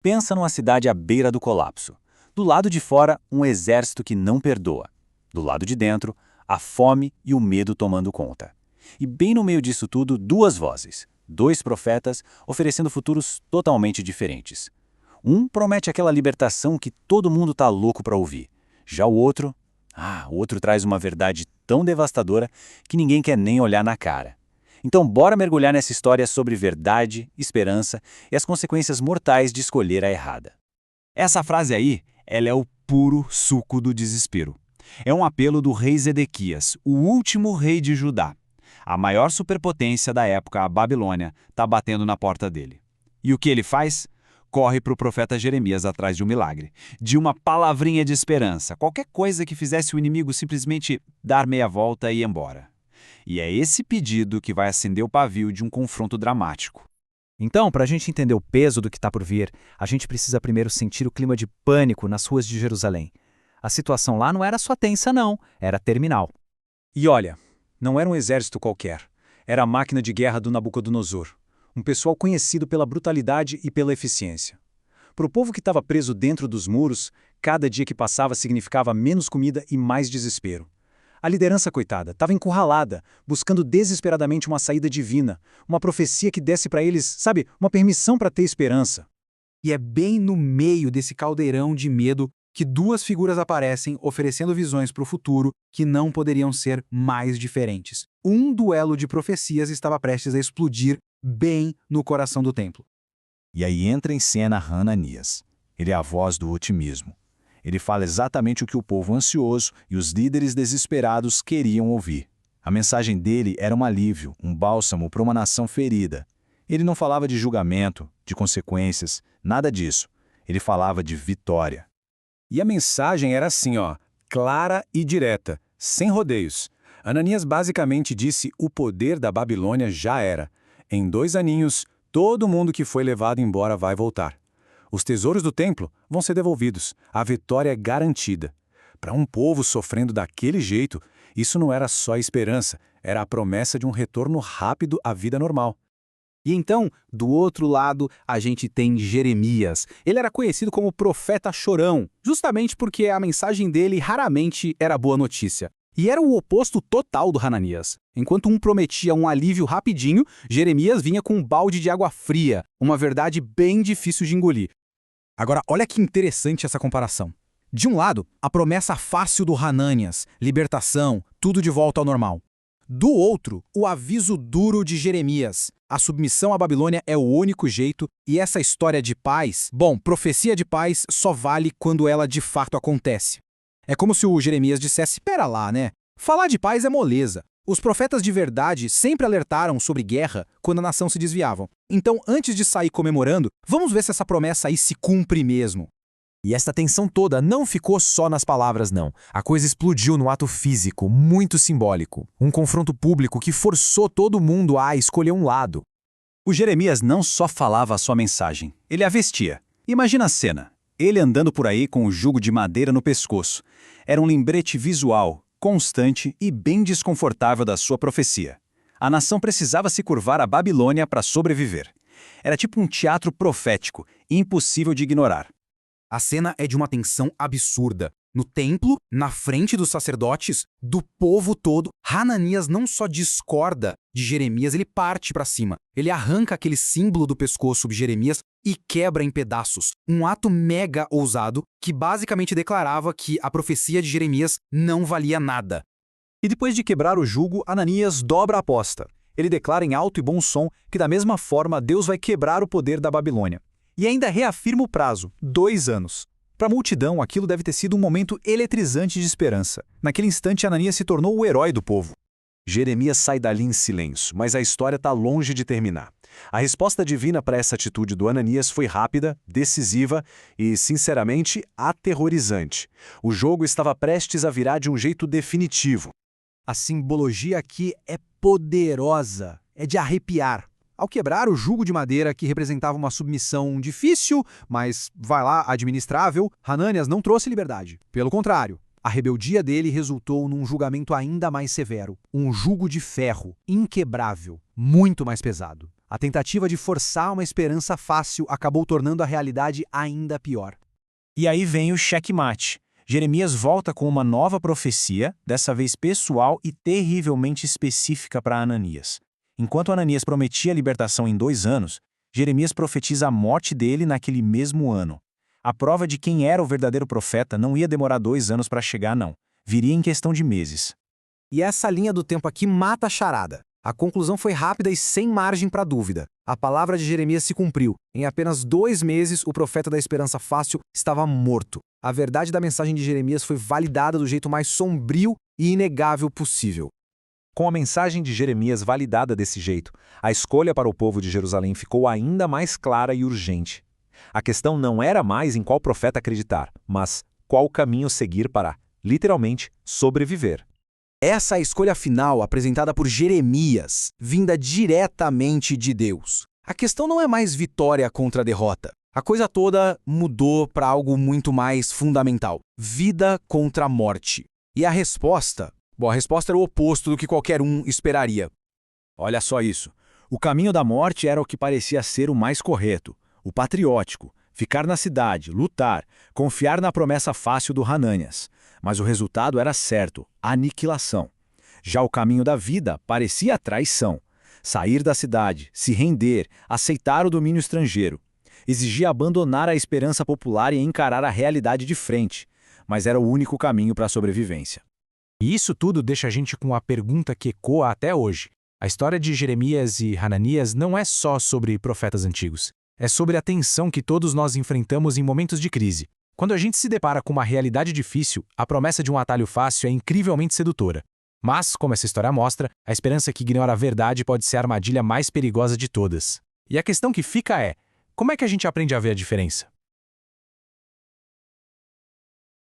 Pensa numa cidade à beira do colapso. Do lado de fora, um exército que não perdoa. Do lado de dentro, a fome e o medo tomando conta. E bem no meio disso tudo, duas vozes, dois profetas oferecendo futuros totalmente diferentes. Um promete aquela libertação que todo mundo tá louco para ouvir. Já o outro traz uma verdade tão devastadora que ninguém quer nem olhar na cara. Então bora mergulhar nessa história sobre verdade, esperança e as consequências mortais de escolher a errada. Essa frase aí, ela é o puro suco do desespero. É um apelo do rei Zedequias, o último rei de Judá. A maior superpotência da época, a Babilônia, está batendo na porta dele. E o que ele faz? Corre para o profeta Jeremias atrás de um milagre, de uma palavrinha de esperança, qualquer coisa que fizesse o inimigo simplesmente dar meia volta e ir embora. E é esse pedido que vai acender o pavio de um confronto dramático. Então, para a gente entender o peso do que está por vir, a gente precisa primeiro sentir o clima de pânico nas ruas de Jerusalém. A situação lá não era só tensa, não, era terminal. E olha, não era um exército qualquer. Era a máquina de guerra do Nabucodonosor. Um pessoal conhecido pela brutalidade e pela eficiência. Para o povo que estava preso dentro dos muros, cada dia que passava significava menos comida e mais desespero. A liderança, coitada, estava encurralada, buscando desesperadamente uma saída divina, uma profecia que desse para eles, sabe, uma permissão para ter esperança. E é bem no meio desse caldeirão de medo que duas figuras aparecem oferecendo visões para o futuro que não poderiam ser mais diferentes. Um duelo de profecias estava prestes a explodir bem no coração do templo. E aí entra em cena Hananias. Ele é a voz do otimismo. Ele fala exatamente o que o povo ansioso e os líderes desesperados queriam ouvir. A mensagem dele era um alívio, um bálsamo para uma nação ferida. Ele não falava de julgamento, de consequências, nada disso. Ele falava de vitória. E a mensagem era assim, clara e direta, sem rodeios. Ananias basicamente disse: o poder da Babilônia já era. Em 2 aninhos, todo mundo que foi levado embora vai voltar. Os tesouros do templo vão ser devolvidos. A vitória é garantida. Para um povo sofrendo daquele jeito, isso não era só esperança, era a promessa de um retorno rápido à vida normal. E então, do outro lado, a gente tem Jeremias. Ele era conhecido como profeta chorão, justamente porque a mensagem dele raramente era boa notícia. E era o oposto total do Hananias. Enquanto um prometia um alívio rapidinho, Jeremias vinha com um balde de água fria, uma verdade bem difícil de engolir. Agora, olha que interessante essa comparação. De um lado, a promessa fácil do Hananias, libertação, tudo de volta ao normal. Do outro, o aviso duro de Jeremias. A submissão à Babilônia é o único jeito e essa história de paz, profecia de paz só vale quando ela de fato acontece. É como se o Jeremias dissesse: pera lá, né? Falar de paz é moleza. Os profetas de verdade sempre alertaram sobre guerra quando a nação se desviava. Então, antes de sair comemorando, vamos ver se essa promessa aí se cumpre mesmo. E essa tensão toda não ficou só nas palavras, não. A coisa explodiu no ato físico, muito simbólico. Um confronto público que forçou todo mundo a escolher um lado. O Jeremias não só falava a sua mensagem, ele a vestia. Imagina a cena. Ele andando por aí com o jugo de madeira no pescoço. Era um lembrete visual, constante e bem desconfortável da sua profecia. A nação precisava se curvar à Babilônia para sobreviver. Era tipo um teatro profético, impossível de ignorar. A cena é de uma tensão absurda. No templo, na frente dos sacerdotes, do povo todo, Hananias não só discorda de Jeremias, ele parte para cima. Ele arranca aquele símbolo do pescoço de Jeremias e quebra em pedaços. Um ato mega ousado que basicamente declarava que a profecia de Jeremias não valia nada. E depois de quebrar o jugo, Hananias dobra a aposta. Ele declara em alto e bom som que da mesma forma Deus vai quebrar o poder da Babilônia. E ainda reafirma o prazo, 2 anos. Para a multidão, aquilo deve ter sido um momento eletrizante de esperança. Naquele instante, Hananias se tornou o herói do povo. Jeremias sai dali em silêncio, mas a história está longe de terminar. A resposta divina para essa atitude do Hananias foi rápida, decisiva e, sinceramente, aterrorizante. O jogo estava prestes a virar de um jeito definitivo. A simbologia aqui é poderosa, é de arrepiar. Ao quebrar o jugo de madeira que representava uma submissão difícil, mas, administrável, Hananias não trouxe liberdade. Pelo contrário, a rebeldia dele resultou num julgamento ainda mais severo. Um jugo de ferro, inquebrável, muito mais pesado. A tentativa de forçar uma esperança fácil acabou tornando a realidade ainda pior. E aí vem o checkmate. Jeremias volta com uma nova profecia, dessa vez pessoal e terrivelmente específica para Ananias. Enquanto Ananias prometia a libertação em 2 anos, Jeremias profetiza a morte dele naquele mesmo ano. A prova de quem era o verdadeiro profeta não ia demorar 2 anos para chegar, não. Viria em questão de meses. E essa linha do tempo aqui mata a charada. A conclusão foi rápida e sem margem para dúvida. A palavra de Jeremias se cumpriu. Em apenas 2 meses, o profeta da esperança fácil estava morto. A verdade da mensagem de Jeremias foi validada do jeito mais sombrio e inegável possível. Com a mensagem de Jeremias validada desse jeito, a escolha para o povo de Jerusalém ficou ainda mais clara e urgente. A questão não era mais em qual profeta acreditar, mas qual caminho seguir para, literalmente, sobreviver. Essa é a escolha final apresentada por Jeremias, vinda diretamente de Deus. A questão não é mais vitória contra derrota. A coisa toda mudou para algo muito mais fundamental: vida contra morte. E a resposta? Bom, a resposta era o oposto do que qualquer um esperaria. Olha só isso. O caminho da morte era o que parecia ser o mais correto, o patriótico, ficar na cidade, lutar, confiar na promessa fácil do Hananias. Mas o resultado era certo, aniquilação. Já o caminho da vida parecia traição. Sair da cidade, se render, aceitar o domínio estrangeiro. Exigia abandonar a esperança popular e encarar a realidade de frente, mas era o único caminho para a sobrevivência. E isso tudo deixa a gente com a pergunta que ecoa até hoje. A história de Jeremias e Hananias não é só sobre profetas antigos. É sobre a tensão que todos nós enfrentamos em momentos de crise. Quando a gente se depara com uma realidade difícil, a promessa de um atalho fácil é incrivelmente sedutora. Mas, como essa história mostra, a esperança que ignora a verdade pode ser a armadilha mais perigosa de todas. E a questão que fica é: como é que a gente aprende a ver a diferença?